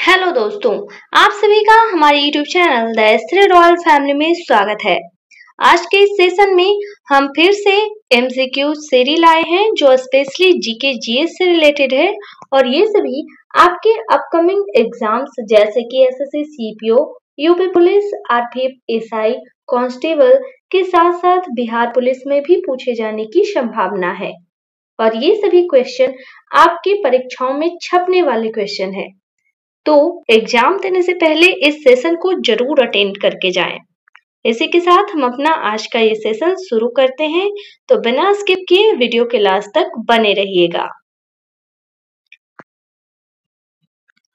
Hello दोस्तों, आप सभी का हमारे YouTube channel the ashtray royal family में स्वागत है। आज के इस सेशन में हम फिर से MCQ सीरीज लाए हैं जो स्पेशली जीके जीएस से रिलेटेड है और ये सभी आपके अपकमिंग एग्जाम्स जैसे कि SSC CPO, UP police, RPF, SI, constable के साथ साथ बिहार पुलिस में भी पूछे जाने की संभावना है और ये सभी क्वेश्चन आपकी परीक्षाओं में छपने वाले क्वेश्चन है। तो एग्जाम देने से पहले इस सेशन को जरूर अटेंड करके जाएं। इसी के साथ हम अपना आज का ये सेशन शुरू करते हैं, तो बिना स्किप किए वीडियो के लास्ट तक बने रहिएगा।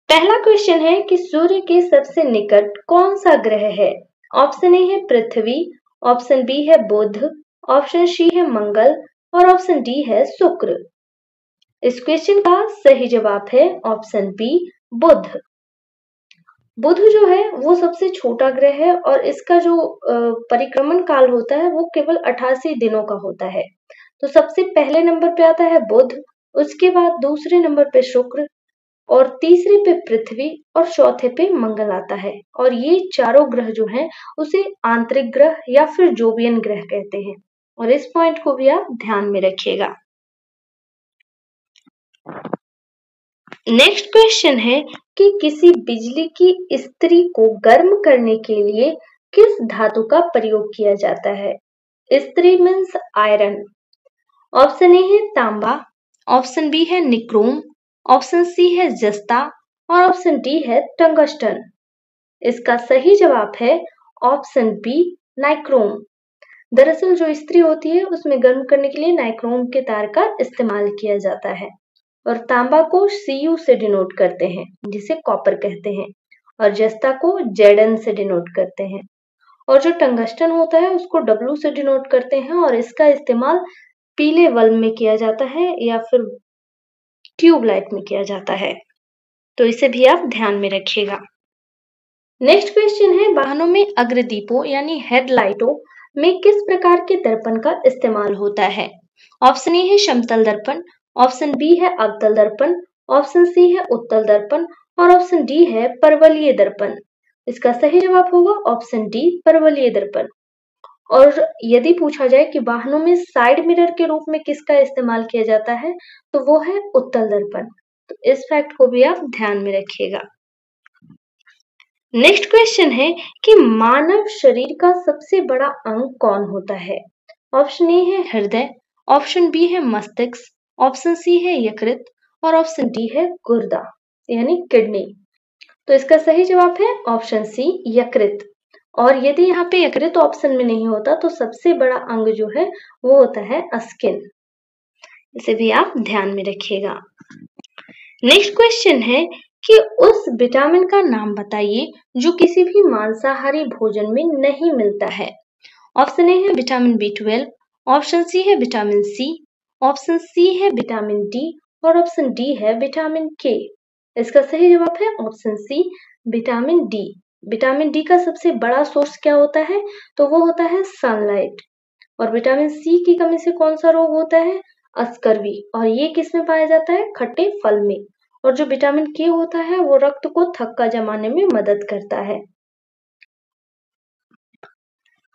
पहला क्वेश्चन है कि सूर्य के सबसे निकट कौन सा ग्रह है? ऑप्शन ए है पृथ्वी, ऑप्शन बी है बुध, ऑप्शन सी है मंगल और ऑप्शन डी है शुक्र। इस क्वेश्चन का सही जवाब है ऑप्शन बी बुध। बुध जो है वो सबसे छोटा ग्रह है और इसका जो परिक्रमण काल होता है वो केवल 88 दिनों का होता है। तो सबसे पहले नंबर पे आता है बुध, उसके बाद दूसरे नंबर पे शुक्र और तीसरे पे पृथ्वी और चौथे पे मंगल आता है। और ये चारों ग्रह जो हैं उसे आंतरिक ग्रह या फिर जोवियन ग्रह कहते हैं और इस पॉइंट को भी आप ध्यान में रखिएगा। नेक्स्ट क्वेश्चन है कि किसी बिजली की इस्त्री को गर्म करने के लिए किस धातु का प्रयोग किया जाता है? इस्त्री मीन्स आयरन। ऑप्शन ए है तांबा, ऑप्शन बी है निक्रोम, ऑप्शन सी है जस्ता और ऑप्शन डी है टंगस्टन। इसका सही जवाब है ऑप्शन बी नाइक्रोम। दरअसल जो इस्त्री होती है उसमें गर्म करने के लिए नाइक्रोम के तार का इस्तेमाल किया जाता है और तांबा को Cu से डिनोट करते हैं जिसे कॉपर कहते हैं और जस्ता को Zn से डिनोट करते हैं और जो टंगस्टन होता है उसको W से डिनोट करते हैं और इसका इस्तेमाल पीले बल्ब में किया जाता है या फिर ट्यूबलाइट में किया जाता है। तो इसे भी आप ध्यान में रखिएगा। नेक्स्ट क्वेश्चन है वाहनों में अग्रदीपों यानी हेडलाइटों में किस प्रकार के दर्पण का इस्तेमाल होता है? ऑप्शन ए है समतल दर्पण, ऑप्शन बी है अवतल दर्पण, ऑप्शन सी है उत्तल दर्पण और ऑप्शन डी है परवलयी दर्पण। इसका सही जवाब होगा ऑप्शन डी परवलयी दर्पण। और यदि पूछा जाए कि वाहनों में साइड मिरर के रूप में किसका इस्तेमाल किया जाता है तो वो है उत्तल दर्पण। तो इस फैक्ट को भी आप ध्यान में रखिएगा। नेक्स्ट क्वेश्चन है कि मानव शरीर का सबसे बड़ा अंग कौन होता है? ऑप्शन ए है हृदय, ऑप्शन बी है मस्तिष्क, ऑप्शन सी है यकृत और ऑप्शन डी है गुर्दा यानी किडनी। तो इसका सही जवाब है ऑप्शन सी यकृत। और यदि यहाँ पे यकृत ऑप्शन में नहीं होता तो सबसे बड़ा अंग जो है वो होता है स्किन। इसे भी आप ध्यान में रखिएगा। नेक्स्ट क्वेश्चन है कि उस विटामिन का नाम बताइए जो किसी भी मांसाहारी भोजन में नहीं मिलता है। ऑप्शन ए है विटामिन B12, ऑप्शन सी है विटामिन सी, ऑप्शन सी है विटामिन डी और ऑप्शन डी है विटामिन के। इसका सही जवाब है option C vitamin D. Vitamin D का सबसे बड़ा सोर्स क्या होता है तो वो होता है सनलाइट। और विटामिन सी की कमी से कौन सा रोग होता है? अस्कर्वी। और ये किस में पाया जाता है? खट्टे फल में। और जो विटामिन के होता है वो रक्त को थक्का जमाने में मदद करता है।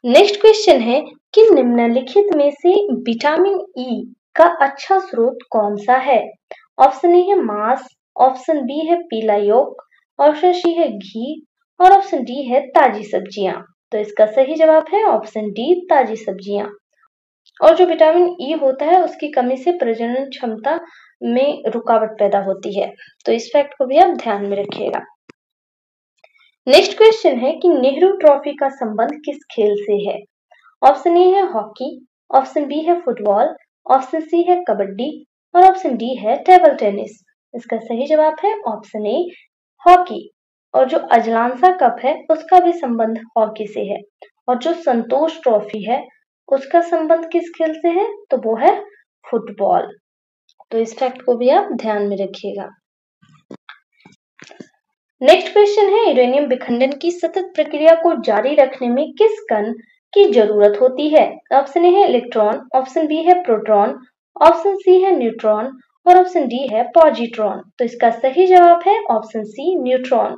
नेक्स्ट क्वेश्चन है कि निम्नलिखित में से विटामिन ई का अच्छा स्रोत कौन सा है? ऑप्शन ए है मांस, ऑप्शन बी है पीला यॉक, ऑप्शन सी है घी और ऑप्शन डी है ताजी सब्जियां। तो इसका सही जवाब है ऑप्शन डी ताजी सब्जियां। और जो विटामिन ई होता है उसकी कमी से प्रजनन क्षमता में रुकावट पैदा होती है। तो इस फैक्ट को भी आप ध्यान में रखिएगा। नेक्स्ट क्वेश्चन है कि नेहरू ट्रॉफी का संबंध किस खेल से है? ऑप्शन ए है हॉकी, ऑप्शन बी है फुटबॉल, ऑप्शन सी है कबड्डी और ऑप्शन डी है टेबल टेनिस। इसका सही जवाब है ऑप्शन ए हॉकी। और जो अजलांसा कप है उसका भी संबंध हॉकी से है और जो संतोष ट्रॉफी है उसका संबंध किस खेल से है तो वो है फुटबॉल। तो इस फैक्ट को भी आप ध्यान में रखिएगा। नेक्स्ट क्वेश्चन है यूरेनियम विखंडन की सतत प्रक्रिया को जारी रखने में किस कण की जरूरत होती है? ऑप्शन ए है इलेक्ट्रॉन, ऑप्शन बी है प्रोटॉन, ऑप्शन सी है न्यूट्रॉन और ऑप्शन डी है पॉजिट्रॉन। तो इसका सही जवाब है ऑप्शन सी न्यूट्रॉन।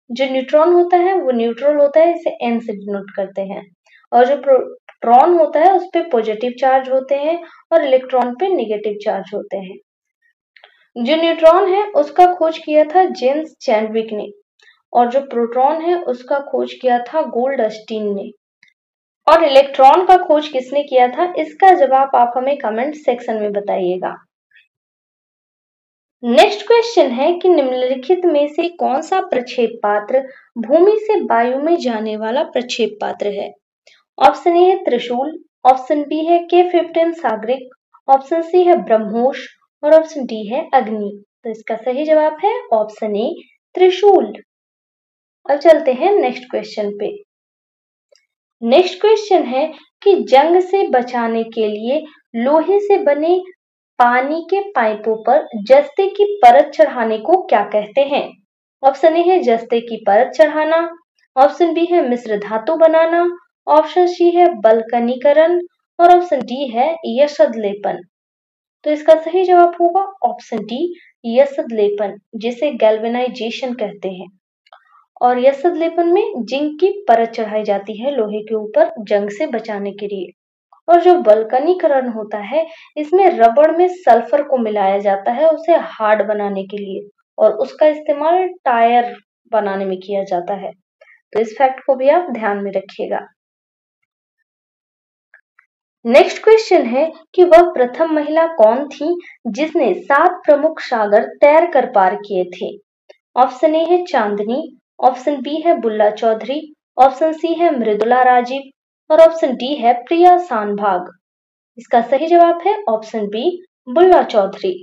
जो न्यूट्रॉन होता है वो न्यूट्रल होता है, इसे n से डिनोट करते हैं, और जो प्रोटॉन होता है उस पे पॉजिटिव चार्ज होते हैं और इलेक्ट्रॉन पे नेगेटिव चार्ज होते हैं। जो न्यूट्रॉन है उसका खोज किया था जेम्स चैडविक ने, और जो प्रोटॉन है उसका खोज किया था गोल्डस्टीन ने। और इलेक्ट्रॉन का खोज किसने किया था, इसका जवाब आप हमें कमेंट सेक्शन में बताइएगा। नेक्स्ट क्वेश्चन है कि निम्नलिखित में से कौन सा प्रक्षेप पात्र भूमि से वायु में जाने वाला प्रक्षेप पात्र है। ऑप्शन ए है त्रिशूल, ऑप्शन बी है K-15 सागरिक, ऑप्शन सी है ब्रह्मोस और ऑप्शन डी है अग्नि। तो इसका सही जवाब है ऑप्शन ए त्रिशूल। अब चलते हैं नेक्स्ट क्वेश्चन पे। नेक्स्ट क्वेश्चन है कि जंग से बचाने के लिए लोहे से बने पानी के पाइपों पर जस्ते की परत चढ़ाने को क्या कहते हैं। ऑप्शन ए है जस्ते की परत चढ़ाना, ऑप्शन बी है मिश्र धातु बनाना, ऑप्शन सी है बल्कनीकरण और ऑप्शन डी है यशद लेपन। तो इसका सही जवाब होगा ऑप्शन डी यशद लेपन, जिसे गैल्वेनाइजेशन कहते हैं। और यशद लेपन में जिंक की परत चढ़ाई जाती है लोहे के ऊपर जंग से बचाने के लिए। और जो बल्कनीकरण होता है इसमें रबड़ में सल्फर को मिलाया जाता है उसे हार्ड बनाने के लिए, और उसका इस्तेमाल टायर बनाने में किया जाता है। तो इस फैक्ट को भी आप ध्यान में रखिएगा। नेक्स्ट क्वेश्चन है कि वह प्रथम महिला कौन थी जिसने 7 प्रमुख सागर तैर कर पार किए थे। ऑप्शन ए है चांदनी, ऑप्शन बी है बुल्ला चौधरी, ऑप्शन सी है मृदुला राजीव और ऑप्शन डी है प्रिया शानभाग। इसका सही जवाब है ऑप्शन बी बुल्ला चौधरी।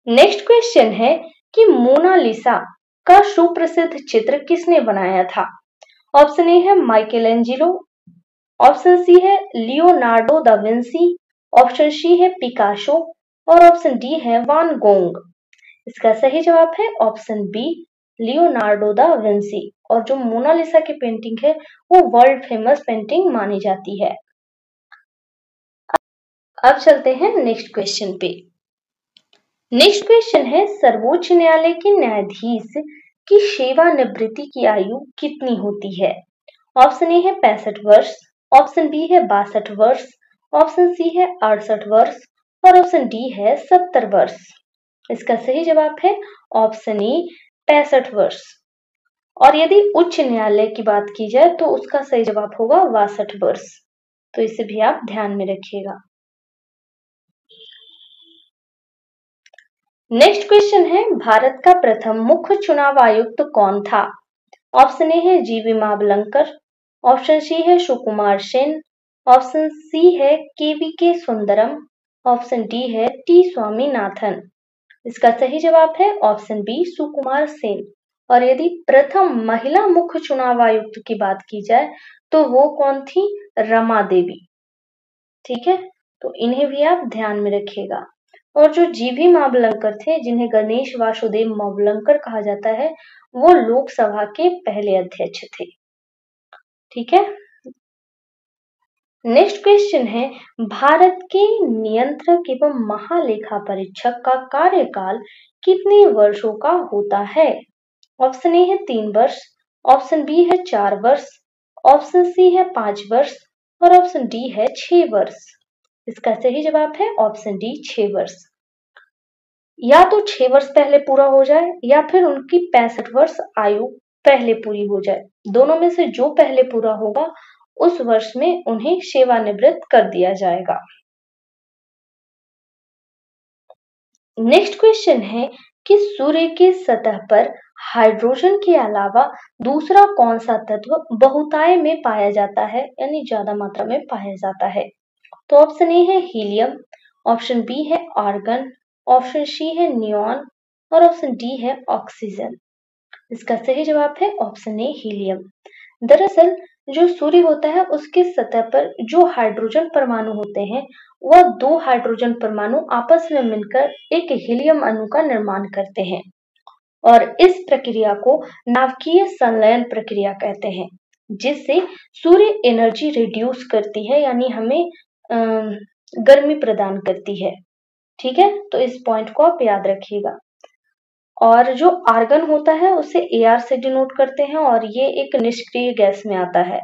नेक्स्ट क्वेश्चन है कि मोनालिसा का सुप्रसिद्ध चित्र किसने बनाया था। ऑप्शन ए है माइकलएंजेलो, ऑप्शन सी है Leonardo da Vinci, option C है पिकासो और ऑप्शन डी है वान गोग। इसका सही जवाब है option B Leonardo da Vinci. और जो मोनालिसा की पेंटिंग है वो वर्ल्ड फेमस पेंटिंग मानी जाती है। अब चलते हैं नेक्स्ट क्वेश्चन पे। नेक्स्ट क्वेश्चन है सर्वोच्च न्यायालय के न्यायाधीश की सेवानिवृत्ति की आयु कितनी होती है। ऑप्शन ए है 65 वर्ष, ऑप्शन बी है 62 वर्ष, ऑप्शन सी है 68 वर्ष और ऑप्शन डी है 70 वर्ष। इसका सही जवाब है ऑप्शन ए 65 वर्ष। और यदि उच्च न्यायालय की बात की जाए तो उसका सही जवाब होगा 62 वर्ष। तो इसे भी आप ध्यान में रखिएगा। नेक्स्ट क्वेश्चन है भारत का प्रथम मुख्य चुनाव आयुक्त कौन था। ऑप्शन ए है जीवी मावलंकर, ऑप्शन सी है सुकुमार सेन, ऑप्शन सी है केवीके सुंदरम, ऑप्शन डी है टी स्वामीनाथन। इसका सही जवाब है ऑप्शन बी सुकुमार सेन। और यदि प्रथम महिला मुख्य चुनाव आयुक्त की बात की जाए तो वो कौन थी, रमा देवी। ठीक है, तो इन्हें भी आप ध्यान में रखिएगा। और जो जीवी मावलंकर थे जिन्हें गणेश वासुदेव मावलंकर कहा जाता है वो लोकसभा के पहले अध्यक्ष थे। ठीक है, नेक्स्ट क्वेश्चन है भारत के नियंत्रक एवं महालेखा परीक्षक का कार्यकाल कितने वर्षों का होता है। ऑप्शन ए है 3 वर्ष, ऑप्शन बी है 4 वर्ष, ऑप्शन सी है 5 वर्ष और ऑप्शन डी है 6 वर्ष। इसका सही जवाब है ऑप्शन डी 6 वर्ष। या तो 6 वर्ष पहले पूरा हो जाए या फिर उनकी 65 वर्ष आयु पहले पूरी हो जाए, दोनों में से जो पहले पूरा होगा उस वर्ष में उन्हें सेवानिवृत्त कर दिया जाएगा। नेक्स्ट क्वेश्चन है कि सूर्य की सतह पर हाइड्रोजन के अलावा दूसरा कौन सा तत्व बहुतायत में पाया जाता है, यानी ज्यादा मात्रा में पाया जाता है। तो ऑप्शन ए है हीलियम, ऑप्शन बी है आर्गन, ऑप्शन सी है नियॉन और ऑप्शन डी है ऑक्सीजन। इसका सही जवाब है ऑप्शन ए हीलियम। दरअसल जो सूर्य होता है उसके सतह पर जो हाइड्रोजन परमाणु होते हैं वह 2 हाइड्रोजन परमाणु आपस में मिलकर एक हीलियम अणु का निर्माण करते हैं, और इस प्रक्रिया को नाभिकीय संलयन प्रक्रिया कहते हैं, जिससे सूर्य एनर्जी रिड्यूस करती है, यानी हमें गर्मी प्रदान करती है। ठीक है, तो इस पॉइंट को आप याद रखिएगा। और जो आर्गन होता है उसे Ar से डिनोट करते हैं और ये एक निष्क्रिय गैस में आता है।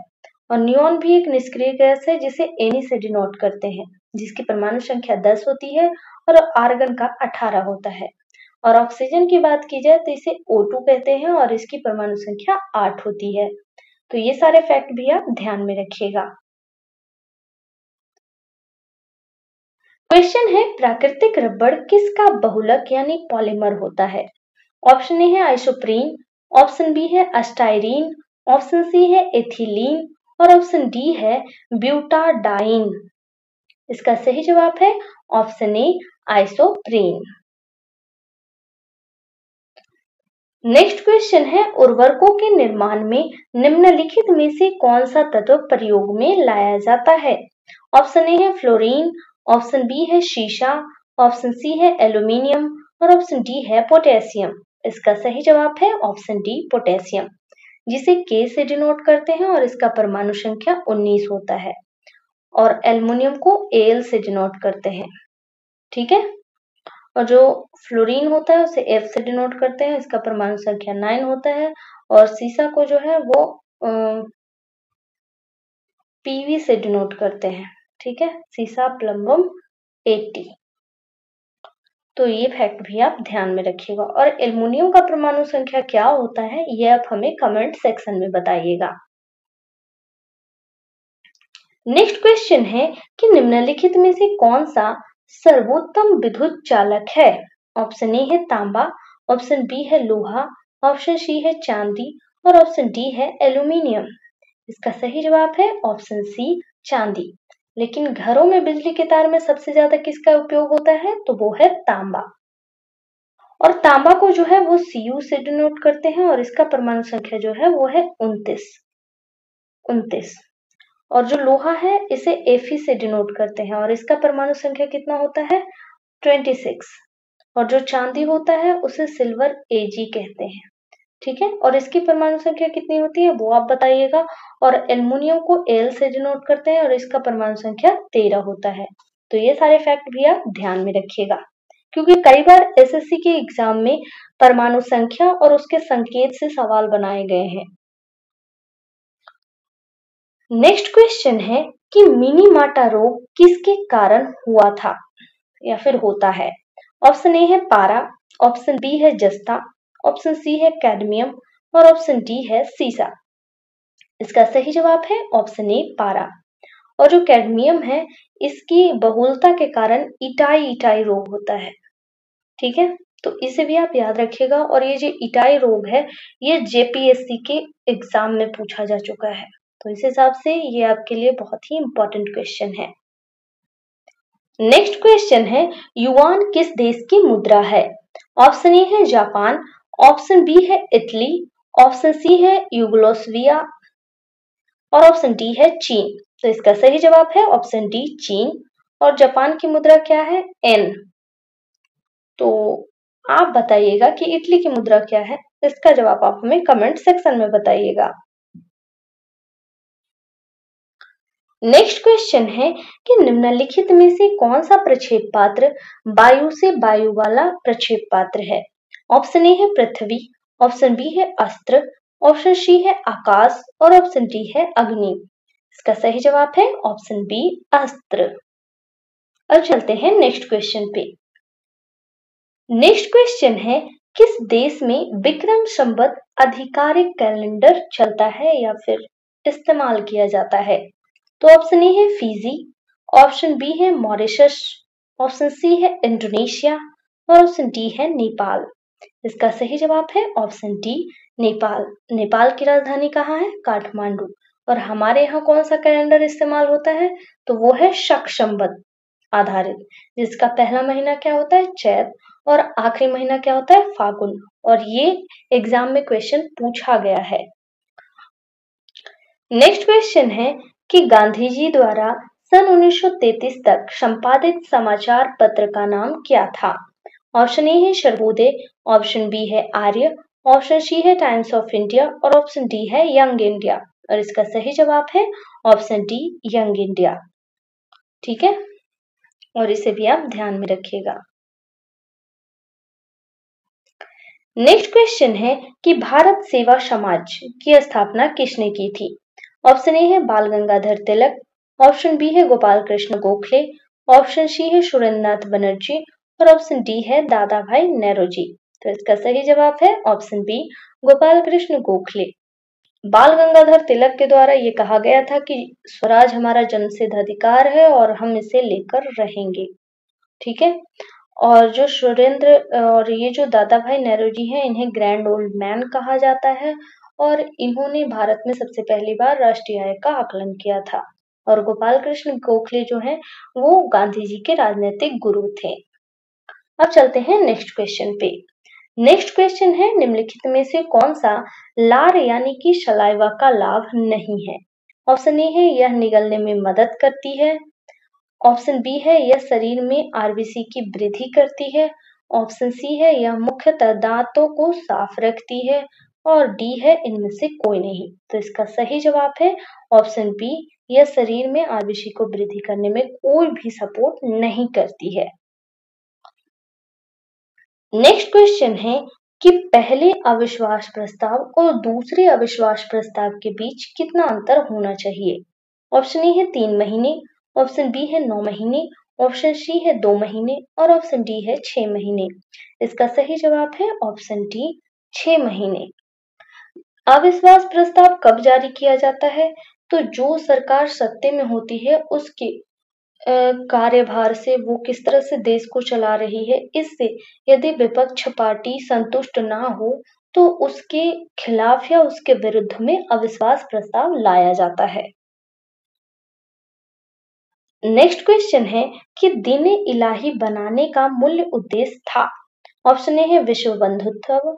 और नियॉन भी एक निष्क्रिय गैस है जिसे Ne से डिनोट करते हैं, जिसकी परमाणु संख्या 10 होती है और आर्गन का 18 होता है। और ऑक्सीजन की बात की जाए तो इसे O2 कहते हैं और इसकी परमाणु संख्या 8 होती है। तो ये सारे फैक्ट भी आप ध्यान में रखिएगा। क्वेश्चन है, प्राकृतिक रबड़ किसका बहुलक यानी पॉलीमर होता है? ऑप्शन ए है आइसोप्रीन, ऑप्शन बी है अस्टाइरीन, ऑप्शन सी है एथिलीन और ऑप्शन डी है ब्यूटाडाइन। इसका सही जवाब है option A isoprene. Next question है, उर्वरकों के निर्माण में निम्नलिखित में से कौन सा तत्व प्रयोग में लाया जाता है? ऑप्शन ए है फ्लोरीन, ऑप्शन बी है शीशा, ऑप्शन सी है एल्यूमिनियम और ऑप्शन डी है पोटेशियम। इसका सही जवाब है ऑप्शन डी पोटेशियम, जिसे K से डिनोट करते हैं और इसका परमाणु संख्या 19 होता है। और एल्युमिनियम को Al से डिनोट करते हैं। ठीक है, और जो फ्लोरीन होता है उसे F से डिनोट करते हैं, इसका परमाणु संख्या 9 होता है। और सीसा को जो है वो Pv से डिनोट करते हैं। ठीक है, सीसा प्लम्बम 80। तो ये फैक्ट भी आप ध्यान में रखिएगा। और एल्युमिनियम का परमाणु संख्या क्या होता है ये आप हमें कमेंट सेक्शन में बताइएगा। नेक्स्ट क्वेश्चन है कि निम्नलिखित में से कौन सा सर्वोत्तम विद्युत चालक है? ऑप्शन ए है तांबा, ऑप्शन बी है लोहा, ऑप्शन सी है चांदी और ऑप्शन डी है एल्यूमिनियम। इसका सही जवाब है ऑप्शन सी चांदी। लेकिन घरों में बिजली के तार में सबसे ज्यादा किसका उपयोग होता है? तो वो है तांबा। और तांबा को जो है वो Cu से डिनोट करते हैं और इसका परमाणु संख्या जो है वो है 29। और जो लोहा है इसे Fe से डिनोट करते हैं और इसका परमाणु संख्या कितना होता है? 26। और जो चांदी होता है उसे सिल्वर Ag कहते हैं। ठीक है, और इसकी परमाणु संख्या कितनी होती है वो आप बताइएगा। और एल्युमिनियम को Al से डिनोट करते हैं और इसका परमाणु संख्या 13 होता है। तो ये सारे फैक्ट भी आप ध्यान में रखिएगा, क्योंकि कई बार एसएससी के एग्जाम में परमाणु संख्या और उसके संकेत से सवाल बनाए गए हैं। नेक्स्ट क्वेश्चन है कि मिनीमाटा रोग किसके कारण हुआ था या फिर होता है? ऑप्शन ए है पारा, ऑप्शन बी है जस्ता, ऑप्शन सी है कैडमियम और ऑप्शन डी है सीसा। इसका सही जवाब है ऑप्शन ए पारा। और जो कैडमियम है इसकी बहुलता के कारण इटाई रोग होता है। ठीक है, तो इसे भी आप याद रखिएगा। और ये जो इटाई रोग है ये जेपीएससी के एग्जाम में पूछा जा चुका है, तो इस हिसाब से ये आपके लिए बहुत ही इंपॉर्टेंट क्वेश्चन है। नेक्स्ट क्वेश्चन है, युआन किस देश की मुद्रा है? ऑप्शन ए है जापान, ऑप्शन बी है इटली, ऑप्शन सी है यूगोस्लाविया और ऑप्शन डी है चीन। तो इसका सही जवाब है ऑप्शन डी चीन। और जापान की मुद्रा क्या है? एन। तो आप बताइएगा कि इटली की मुद्रा क्या है? इसका जवाब आप हमें कमेंट सेक्शन में बताइएगा। नेक्स्ट क्वेश्चन है कि निम्नलिखित में से कौन सा प्रक्षेप पात्र वायु से वायु वाला प्रक्षेप पात्र है? ऑप्शन ए है पृथ्वी, ऑप्शन बी है अस्त्र, ऑप्शन सी है आकाश और ऑप्शन डी है अग्नि। इसका सही जवाब है ऑप्शन बी अस्त्र। अब चलते हैं नेक्स्ट क्वेश्चन पे। नेक्स्ट क्वेश्चन है, किस देश में विक्रम संवत आधिकारिक कैलेंडर चलता है या फिर इस्तेमाल किया जाता है? तो ऑप्शन ए है फिजी, ऑप्शन बी है मॉरिशस, ऑप्शन सी है इंडोनेशिया और ऑप्शन डी है नेपाल। इसका सही जवाब है ऑप्शन डी नेपाल। नेपाल की राजधानी कहाँ है? काठमांडू। और हमारे यहाँ कौन सा कैलेंडर इस्तेमाल होता है? तो वो है शक संवत आधारित, जिसका पहला महीना क्या होता है? चैत और आखिरी महीना क्या होता है? फागुन। और ये एग्जाम में क्वेश्चन पूछा गया है। नेक्स्ट क्वेश्चन है कि गांधी जी द्वारा सन 1933 तक संपादित समाचार पत्र का नाम क्या था? ऑप्शन ए है सर्वोदय, ऑप्शन बी है आर्य, ऑप्शन सी है टाइम्स ऑफ इंडिया और ऑप्शन डी है यंग इंडिया। और इसका सही जवाब है ऑप्शन डी यंग इंडिया। ठीक है, और इसे भी आप ध्यान में रखिएगा। नेक्स्ट क्वेश्चन है कि भारत सेवा समाज की स्थापना किसने की थी? ऑप्शन ए है बाल गंगाधर तिलक, ऑप्शन बी है गोपाल कृष्ण गोखले, ऑप्शन सी है सुरेंद्रनाथ बनर्जी और ऑप्शन डी है दादा भाई नेहरू। तो इसका सही जवाब है ऑप्शन बी गोपाल कृष्ण गोखले। बाल गंगाधर तिलक के द्वारा ये कहा गया था कि स्वराज हमारा जन्मसिद्ध अधिकार है और हम इसे लेकर रहेंगे। ठीक है। और जो सुरेंद्र और ये जो दादा भाई नेहरू जी हैं, इन्हें ग्रैंड ओल्ड मैन कहा जाता है और इन्होंने भारत में सबसे पहली बार राष्ट्रीय आय का आकलन किया था। और गोपाल कृष्ण गोखले जो हैं वो गांधी जी के राजनीतिक गुरु थे। अब चलते हैं नेक्स्ट क्वेश्चन पे। नेक्स्ट क्वेश्चन है निम्नलिखित में से कौन सा लार यानी कि सलाइवा का लाभ नहीं है? ऑप्शन ए है यह निगलने में मदद करती है, ऑप्शन बी है यह शरीर में आरबीसी की वृद्धि करती है, ऑप्शन सी है यह मुख्यतः दांतों को साफ रखती है और डी है इनमें से कोई नहीं। तो इसका सही जवाब है ऑप्शन बी, यह शरीर में आरबीसी को वृद्धि करने में कोई भी सपोर्ट नहीं करती है। नेक्स्ट क्वेश्चन है कि पहले अविश्वास प्रस्ताव और दूसरे अविश्वास प्रस्ताव के बीच कितना अंतर होना चाहिए? ऑप्शन ए है 3 महीने, ऑप्शन बी है 9 महीने, ऑप्शन सी है 2 महीने और ऑप्शन डी है 6 महीने। इसका सही जवाब है ऑप्शन डी 6 महीने। अविश्वास प्रस्ताव कब जारी किया जाता है? तो जो सरकार सत्ते में होती है उसके कार्यभार से वो किस तरह से देश को चला रही है, इससे यदि विपक्ष पार्टी संतुष्ट ना हो तो उसके खिलाफ या उसके विरुद्ध में अविश्वास प्रस्ताव लाया जाता है। नेक्स्ट क्वेश्चन है कि दीन इलाही बनाने का मूल उद्देश्य था। ऑप्शन ए है विश्व बंधुत्व,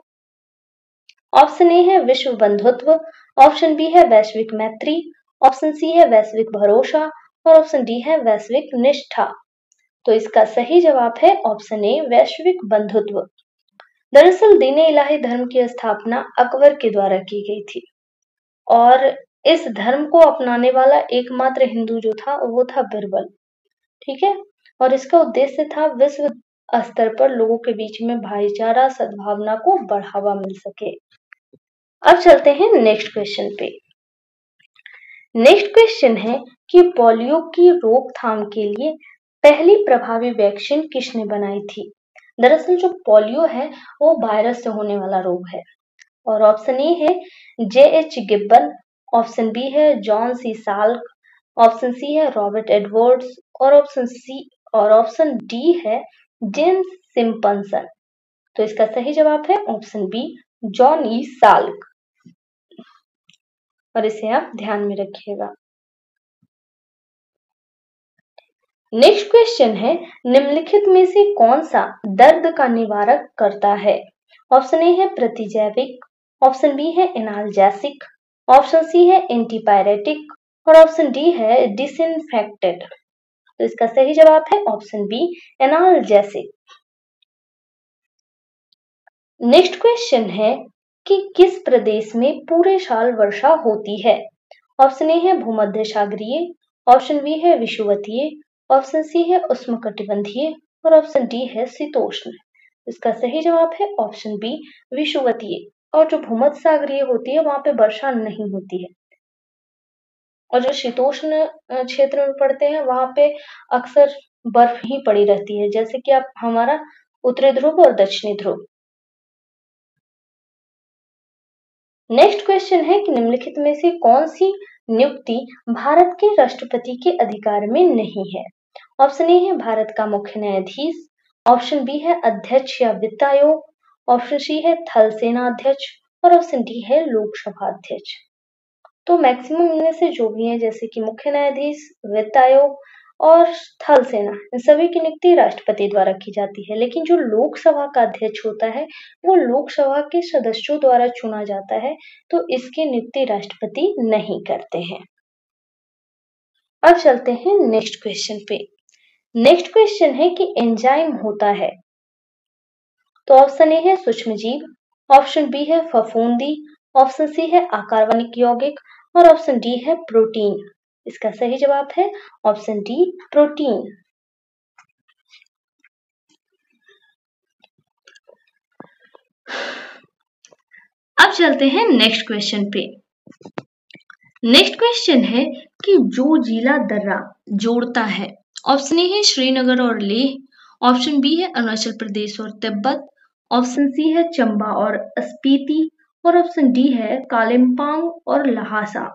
ऑप्शन ए है विश्व बंधुत्व, ऑप्शन बी है वैश्विक मैत्री, ऑप्शन सी है वैश्विक भरोसा और ऑप्शन डी है वैश्विक निष्ठा। तो इसका सही जवाब है ऑप्शन ए वैश्विक बंधुत्व। दरअसल दीन इलाही धर्म की स्थापना अकबर के द्वारा की गई थी और इस धर्म को अपनाने वाला एकमात्र हिंदू जो था वो था बिरबल। ठीक है। और इसका उद्देश्य था विश्व स्तर पर लोगों के बीच में भाईचारा सद्भावना को बढ़ावा मिल सके। अब चलते हैं नेक्स्ट क्वेश्चन पे। नेक्स्ट क्वेश्चन है कि पोलियो की रोकथाम के लिए पहली प्रभावी वैक्सीन किसने बनाई थी? दरअसल जो पोलियो है वो वायरस से होने वाला रोग है और ऑप्शन ए है जे.एच. गिब्बन, ऑप्शन बी है John C Salk, option C है रॉबर्ट एडवर्ड्स और ऑप्शन डी है जेम्स सिम्पसन। तो इसका सही जवाब है option B John E Salk और इसे आप ध्यान में रखिएगा। नेक्स्ट क्वेश्चन है निम्नलिखित में से कौन सा दर्द का निवारक करता है? ऑप्शन ए है प्रतिजैविक, ऑप्शन बी है एनाल्जेसिक, ऑप्शन सी है एंटीपायरेटिक और ऑप्शन डी है डिसइंफेक्टेंट। तो इसका सही जवाब है option B analgesic. Next question है कि किस प्रदेश में पूरे साल वर्षा होती है? ऑप्शन ए है भूमध्य सागरीय, ऑप्शन बी है विषुवतीय, ऑप्शन सी है उष्णकटिबंधीय और ऑप्शन डी है शीतोष्ण। इसका सही जवाब है ऑप्शन बी विषुवतीय। और जो भूमध्य सागरीय होती है वहां पे वर्षा नहीं होती है और जो शीतोष्ण क्षेत्र में पड़ते हैं वहां पे अक्सर बर्फ ही पड़ी रहती है, जैसे कि आप हमारा उत्तरी ध्रुव और दक्षिणी ध्रुव। नेक्स्ट क्वेश्चन है कि निम्नलिखित में से कौन सी नियुक्ति भारत के राष्ट्रपति के अधिकार में नहीं है? ऑप्शन ए है भारत का मुख्य न्यायाधीश, ऑप्शन बी है अध्यक्ष या वित्त आयोग, ऑप्शन सी है थल सेना अध्यक्ष और ऑप्शन डी है लोकसभा अध्यक्ष। तो मैक्सिमम इनमें से जो भी है जैसे कि मुख्य न्यायाधीश, वित्त आयोग और थल सेना, इन सभी की नियुक्ति राष्ट्रपति द्वारा की जाती है, लेकिन जो लोकसभा का अध्यक्ष होता है वो लोकसभा के सदस्यों द्वारा चुना जाता है, तो इसकी नियुक्ति राष्ट्रपति नहीं करते हैं। अब चलते हैं नेक्स्ट क्वेश्चन पे। नेक्स्ट क्वेश्चन है कि एंजाइम होता है। तो ऑप्शन ए है सूक्ष्मजीव, ऑप्शन बी है फफूंदी, ऑप्शन सी है आकार्बनिक यौगिक और ऑप्शन डी है प्रोटीन। इसका सही जवाब है ऑप्शन डी प्रोटीन। अब चलते हैं नेक्स्ट क्वेश्चन पे। नेक्स्ट क्वेश्चन है कि जो जिला दर्रा जोड़ता है, ऑप्शन ए है श्रीनगर और लेह, ऑप्शन बी है अरुणाचल प्रदेश और तिब्बत, ऑप्शन सी है चंबा और स्पीति, और ऑप्शन डी है कालिम्पोंग और लहासा।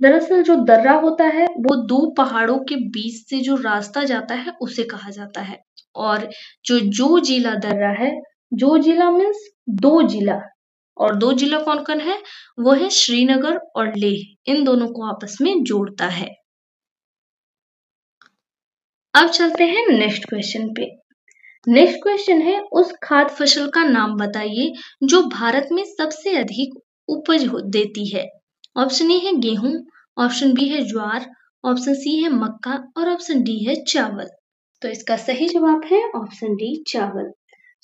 दरअसल जो दर्रा होता है वो दो पहाड़ों के बीच से जो रास्ता जाता है उसे कहा जाता है। और जो जिला दर्रा है, जो जिला मीन्स दो जिला, और दो जिला कौन कौन है, वो है श्रीनगर और लेह, इन दोनों को आपस में जोड़ता है। अब चलते हैं नेक्स्ट क्वेश्चन पे। नेक्स्ट क्वेश्चन है उस खाद्य फसल का नाम बताइए जो भारत में सबसे अधिक उपज देती है। ऑप्शन ए है गेहूं, ऑप्शन बी है ज्वार, ऑप्शन सी है मक्का, और ऑप्शन डी है चावल। तो इसका सही जवाब है ऑप्शन डी चावल।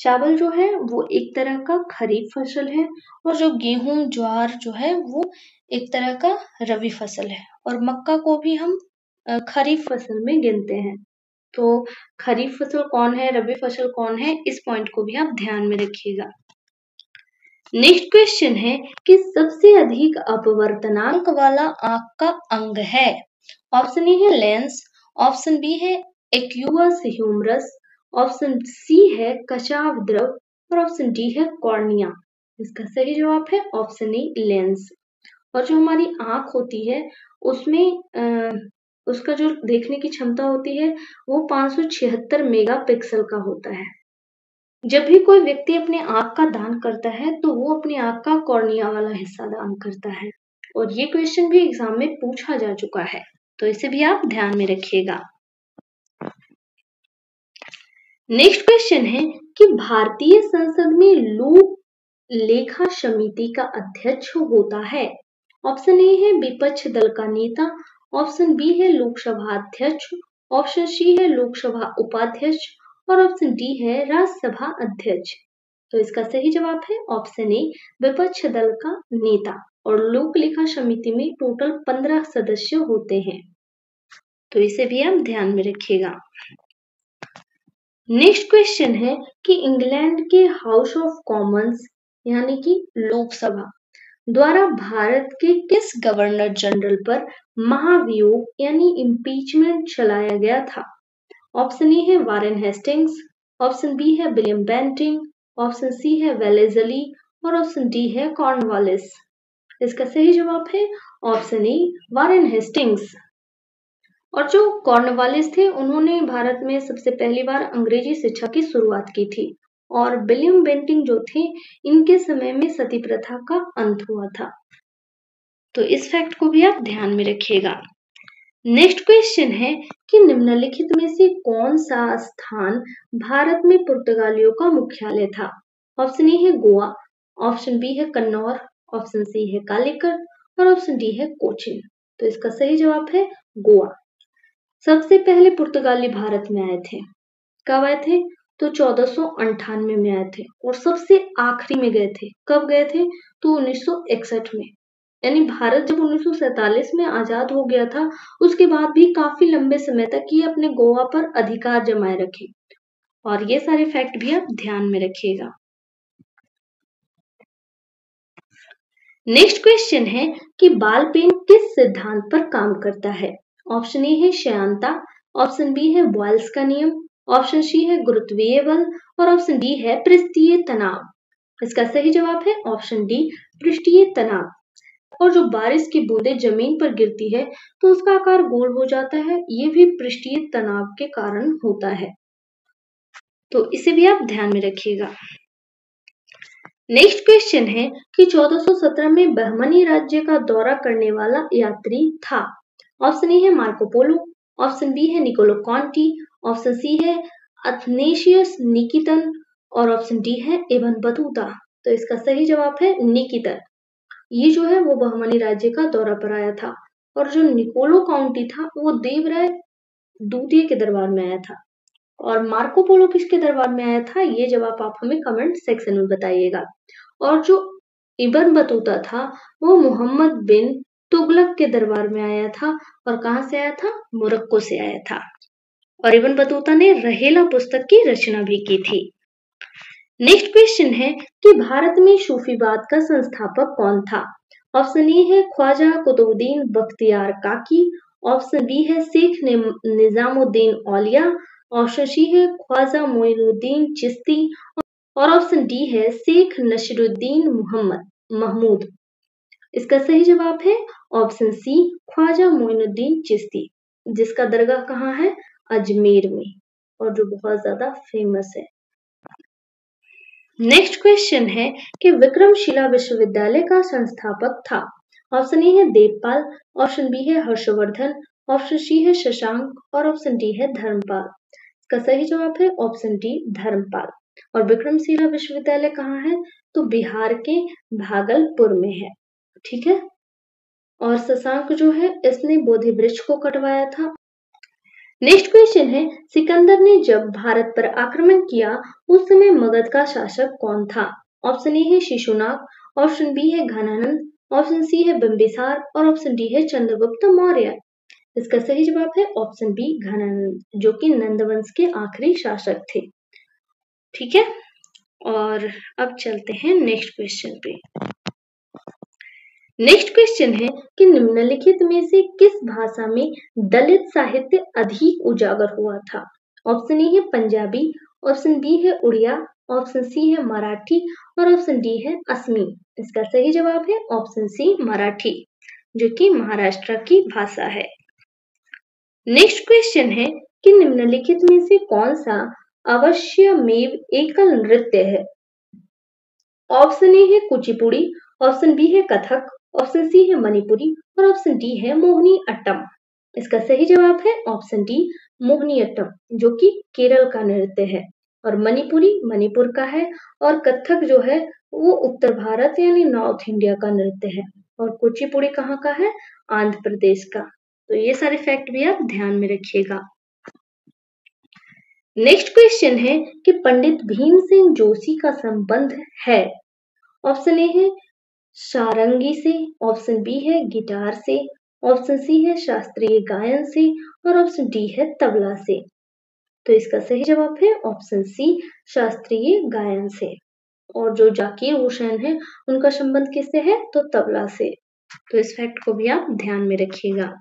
चावल जो है वो एक तरह का खरीफ फसल है, और जो गेहूं ज्वार जो है वो एक तरह का रबी फसल है, और मक्का को भी हम खरीफ फसल में गिनते हैं। तो खरीफ फसल कौन है, रबी फसल कौन है, इस पॉइंट को भी आप ध्यान में रखिएगा। नेक्स्ट क्वेश्चन है कि सबसे अधिक अपवर्तनांक वाला आंख का अंग है। ऑप्शन ए है लेंस, ऑप्शन बी है एक्यूअस ह्यूमरस, ऑप्शन सी है कचाव द्रव, और ऑप्शन डी है कॉर्निया। इसका सही जवाब है ऑप्शन ए लेंस। और जो हमारी आंख होती है उसमें उसका जो देखने की क्षमता होती है वो 576 मेगापिक्सल का होता है। जब भी कोई व्यक्ति अपने आंख का दान करता है तो वो अपनी आंख का कॉर्निया वाला हिस्सा दान करता है, और ये क्वेश्चन भी एग्जाम में पूछा जा चुका है, तो इसे भी आप ध्यान में रखिएगा। नेक्स्ट क्वेश्चन है कि भारतीय संसद में लोक लेखा समिति का अध्यक्ष होता है। ऑप्शन ए है विपक्ष दल का नेता, ऑप्शन बी है लोकसभा अध्यक्ष, ऑप्शन सी है लोकसभा उपाध्यक्ष, और ऑप्शन डी है राज्यसभा अध्यक्ष। तो इसका सही जवाब है ऑप्शन ए विपक्ष दल का नेता, और लोक लेखा समिति में टोटल 15 सदस्य होते हैं, तो इसे भी आप ध्यान में रखिएगा। नेक्स्ट क्वेश्चन है कि इंग्लैंड के हाउस ऑफ कॉमन्स यानी कि लोकसभा द्वारा भारत के किस गवर्नर जनरल पर महाभियोग यानी इम्पीचमेंट चलाया गया था। ऑप्शन ए है वारेन हेस्टिंग्स, ऑप्शन बी है विलियम बेंटिंग, ऑप्शन सी है वेलेस्ली, और ऑप्शन डी है कॉर्नवालिस। इसका सही जवाब है ऑप्शन ए वारेन हेस्टिंग्स। और जो कॉर्नवालिस थे उन्होंने भारत में सबसे पहली बार अंग्रेजी शिक्षा की शुरुआत की थी, और विलियम बेंटिंग जो थे इनके समय में सती प्रथा का अंत हुआ था। तो इस फैक्ट को भी आप ध्यान में रखिएगा। नेक्स्ट क्वेश्चन है कि निम्नलिखित में से कौन सा स्थान भारत में पुर्तगालियों का मुख्यालय था। ऑप्शन ए है गोवा, ऑप्शन बी है कन्नौर, ऑप्शन सी है कालीकट, और ऑप्शन डी है कोचीन। तो इसका सही जवाब है गोवा। सबसे पहले पुर्तगाली भारत में आए थे, कब आए थे, तो 1498 में आए थे, और सबसे आखिरी में गए थे, कब गए थे, तो 1961 में। यानी भारत जब 1947 में आजाद हो गया था उसके बाद भी काफी लंबे समय तक ये अपने गोवा पर अधिकार जमाए रखे, और ये सारे फैक्ट भी आप ध्यान में रखिएगा। नेक्स्ट क्वेश्चन है कि बाल पेन किस सिद्धांत पर काम करता है। ऑप्शन ए है श्यानता, ऑप्शन बी है बॉयल्स का नियम, ऑप्शन सी है गुरुत्वीय बल, और ऑप्शन डी है पृष्ठीय तनाव। इसका सही जवाब है ऑप्शन डी पृष्ठीय तनाव। और जो बारिश की बूंदें जमीन पर गिरती है तो उसका आकार गोल हो जाता है, ये भी पृष्ठीय तनाव के कारण होता है, तो इसे भी आप ध्यान में रखिएगा। नेक्स्ट क्वेश्चन है कि 1417 में बहमनी राज्य का दौरा करने वाला यात्री था। ऑप्शन ए है मार्को पोलो, ऑप्शन बी है निकोलो कॉन्टी, ऑप्शन सी है अथनेशियस निकितन, और ऑप्शन डी है इबन बतूता। तो इसका सही जवाब है निकितन। ये जो है वो बहमनी राज्य का दौरा पर आया था, और जो निकोलो काउंटी था वो देवराय द्वितीय के दरबार में आया था। और मार्को पोलो किसके दरबार में आया था, ये जवाब आप हमें कमेंट सेक्शन में बताइएगा। और जो इबन बतूता था वो मोहम्मद बिन तुगलक के दरबार में आया था, और कहाँ से आया था, मोरक्को से आया था। और इबन बतूता ने रहेला पुस्तक की रचना भी की थी। नेक्स्ट क्वेश्चन है कि भारत में सूफीवाद का संस्थापक कौन था? ऑप्शन ए है ख्वाजा कुतुबुद्दीन बख्तियार काकी, ऑप्शन बी है शेख निजामुद्दीन औलिया, ऑप्शन सी है ख्वाजा मोइनुद्दीन चिश्ती और ऑप्शन डी है शेख नसीरुद्दीन महमूद। इसका सही जवाब है ऑप्शन सी ख्वाजा मोइनुद्दीन चिश्ती, जिसका दरगाह कहाँ है? अजमेर में, और जो बहुत ज्यादा फेमस है। नेक्स्ट क्वेश्चन है कि विक्रमशिला विश्वविद्यालय का संस्थापक था। ऑप्शन ए है देवपाल, ऑप्शन बी है हर्षवर्धन, ऑप्शन सी है शशांक और ऑप्शन डी है धर्मपाल। इसका सही जवाब है ऑप्शन डी धर्मपाल। और विक्रमशिला विश्वविद्यालय कहाँ है? तो बिहार के भागलपुर में है। ठीक है। और शशांक जो है इसने बोधि वृक्ष को कटवाया था। नेक्स्ट क्वेश्चन है सिकंदर ने जब भारत पर आक्रमण किया उस समय मगध का शासक कौन था? ऑप्शन ए है शिशुनाग, ऑप्शन बी है घनानंद, ऑप्शन सी है बिंबिसार और ऑप्शन डी है चंद्रगुप्त मौर्य। इसका सही जवाब है ऑप्शन बी घनानंद, जो कि नंद वंश के आखिरी शासक थे। ठीक है। और अब चलते हैं नेक्स्ट क्वेश्चन पे। नेक्स्ट क्वेश्चन है कि निम्नलिखित में से किस भाषा में दलित साहित्य अधिक उजागर हुआ था? ऑप्शन ए है पंजाबी, ऑप्शन बी है उड़िया, ऑप्शन सी है मराठी और ऑप्शन डी है असमी। इसका सही जवाब है ऑप्शन सी मराठी, जो कि महाराष्ट्र की भाषा है। नेक्स्ट क्वेश्चन है कि निम्नलिखित में से कौन सा अवश्यमेव एकल नृत्य है? ऑप्शन ए है कुचिपुड़ी, ऑप्शन बी है कथक, ऑप्शन सी है मणिपुरी और ऑप्शन डी है मोहिनी अट्टम। इसका सही जवाब है ऑप्शन डी मोहिनी अट्टम, जो कि केरल का नृत्य है। और मणिपुरी मणिपुर का है और कथक जो है वो उत्तर भारत यानी नॉर्थ इंडिया का नृत्य है। और कुचिपुड़ी कहाँ का है? आंध्र प्रदेश का। तो ये सारे फैक्ट भी आप ध्यान में रखिएगा। नेक्स्ट क्वेश्चन है कि पंडित भीमसेन जोशी का संबंध है। ऑप्शन ए है सारंगी से, ऑप्शन बी है गिटार से, ऑप्शन सी है शास्त्रीय गायन से और ऑप्शन डी है तबला से। तो इसका सही जवाब है ऑप्शन सी शास्त्रीय गायन से। और जो जाकिर हुसैन है उनका संबंध किससे है? तो तबला से। तो इस फैक्ट को भी आप ध्यान में रखिएगा।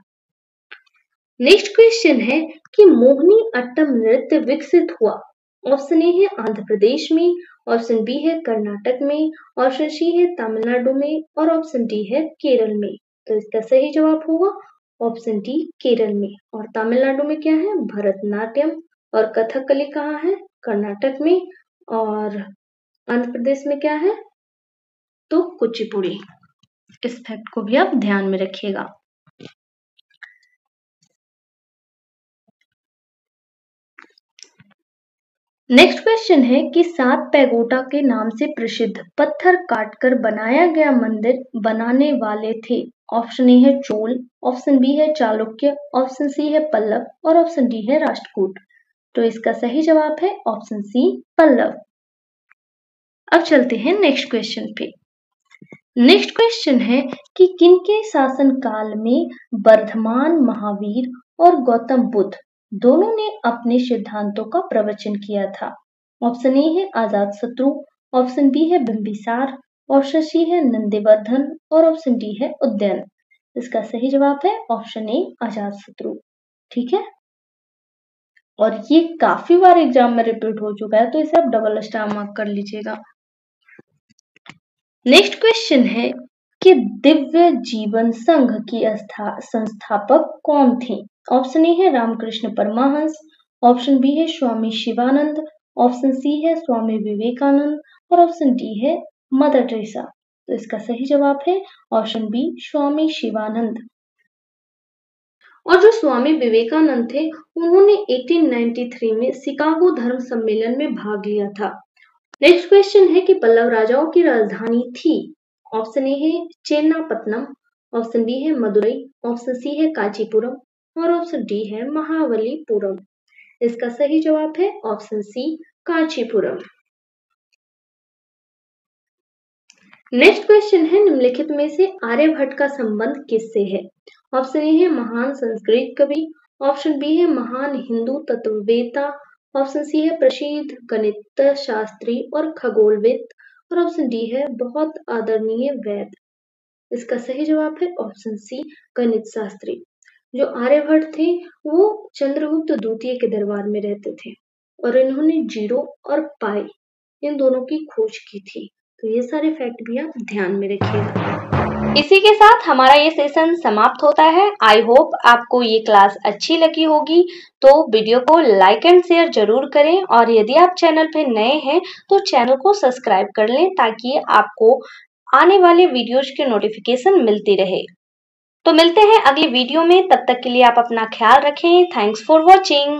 नेक्स्ट क्वेश्चन है कि मोहिनी अट्टम नृत्य विकसित हुआ। ऑप्शन ए है आंध्र प्रदेश में, ऑप्शन बी है कर्नाटक में, ऑप्शन सी है तमिलनाडु में और ऑप्शन डी है केरल में। तो इसका सही जवाब होगा ऑप्शन डी केरल में। और तमिलनाडु में क्या है? भरतनाट्यम। और कथकली कहाँ है? कर्नाटक में। और आंध्र प्रदेश में क्या है? तो कुचिपुड़ी। इस फैक्ट को भी आप ध्यान में रखिएगा। नेक्स्ट क्वेश्चन है कि 7 पैगोडा के नाम से प्रसिद्ध पत्थर काटकर बनाया गया मंदिर बनाने वाले थे। ऑप्शन ए है चोल, ऑप्शन बी है चालुक्य, ऑप्शन सी है पल्लव और ऑप्शन डी है राष्ट्रकूट। तो इसका सही जवाब है ऑप्शन सी पल्लव। अब चलते हैं नेक्स्ट क्वेश्चन पे। नेक्स्ट क्वेश्चन है कि किनके शासनकाल में वर्धमान महावीर और गौतम बुद्ध दोनों ने अपने सिद्धांतों का प्रवचन किया था? ऑप्शन ए है अजातशत्रु, ऑप्शन बी है बिंबिसार, ऑप्शन सी है नंदिवर्धन और ऑप्शन डी है उदयन। इसका सही जवाब है ऑप्शन ए अजातशत्रु। ठीक है। और ये काफी बार एग्जाम में रिपीट हो चुका है, तो इसे आप डबल स्टार मार्क कर लीजिएगा। नेक्स्ट क्वेश्चन है कि दिव्य जीवन संघ की संस्थापक कौन थे? ऑप्शन ए है रामकृष्ण परमहंस, ऑप्शन बी है स्वामी शिवानंद, ऑप्शन सी है स्वामी विवेकानंद और ऑप्शन डी है मदर टेरेसा। तो इसका सही जवाब है ऑप्शन बी स्वामी शिवानंद। और जो स्वामी विवेकानंद थे उन्होंने 1893 में शिकागो धर्म सम्मेलन में भाग लिया था। नेक्स्ट क्वेश्चन है कि पल्लव राजाओं की राजधानी थी। ऑप्शन ए है चेन्नापत्तनम, ऑप्शन बी है मदुरई, ऑप्शन सी है कांचीपुरम और ऑप्शन डी है महाबलीपुरम। इसका सही जवाब है option C Kanchipuram. Next question है निम्नलिखित में से आर्यभट्ट का संबंध किससे है? ऑप्शन ए है महान संस्कृत कवि, ऑप्शन बी है महान हिंदू तत्ववेत्ता, ऑप्शन सी है प्रसिद्ध गणित शास्त्री और खगोलविद, और ऑप्शन डी है बहुत आदरणीय वैद। इसका सही जवाब है ऑप्शन सी गणित शास्त्री। जो आर्यभट्ट थे वो चंद्रगुप्त द्वितीय के दरबार में रहते थे और इन्होंने जीरो और पाई इन दोनों की खोज की थी। तो ये सारे फैक्ट भी आप ध्यान में रखिएगा। इसी के साथ हमारा ये सेशन समाप्त होता है। आई होप आपको ये क्लास अच्छी लगी होगी, तो वीडियो को लाइक एंड शेयर जरूर करें, और यदि आप चैनल पे नए हैं तो चैनल को सब्सक्राइब कर लें ताकि आपको आने वाले वीडियोज के नोटिफिकेशन मिलती रहे। तो मिलते हैं अगली वीडियो में, तब तक के लिए आप अपना ख्याल रखें। Thanks for watching.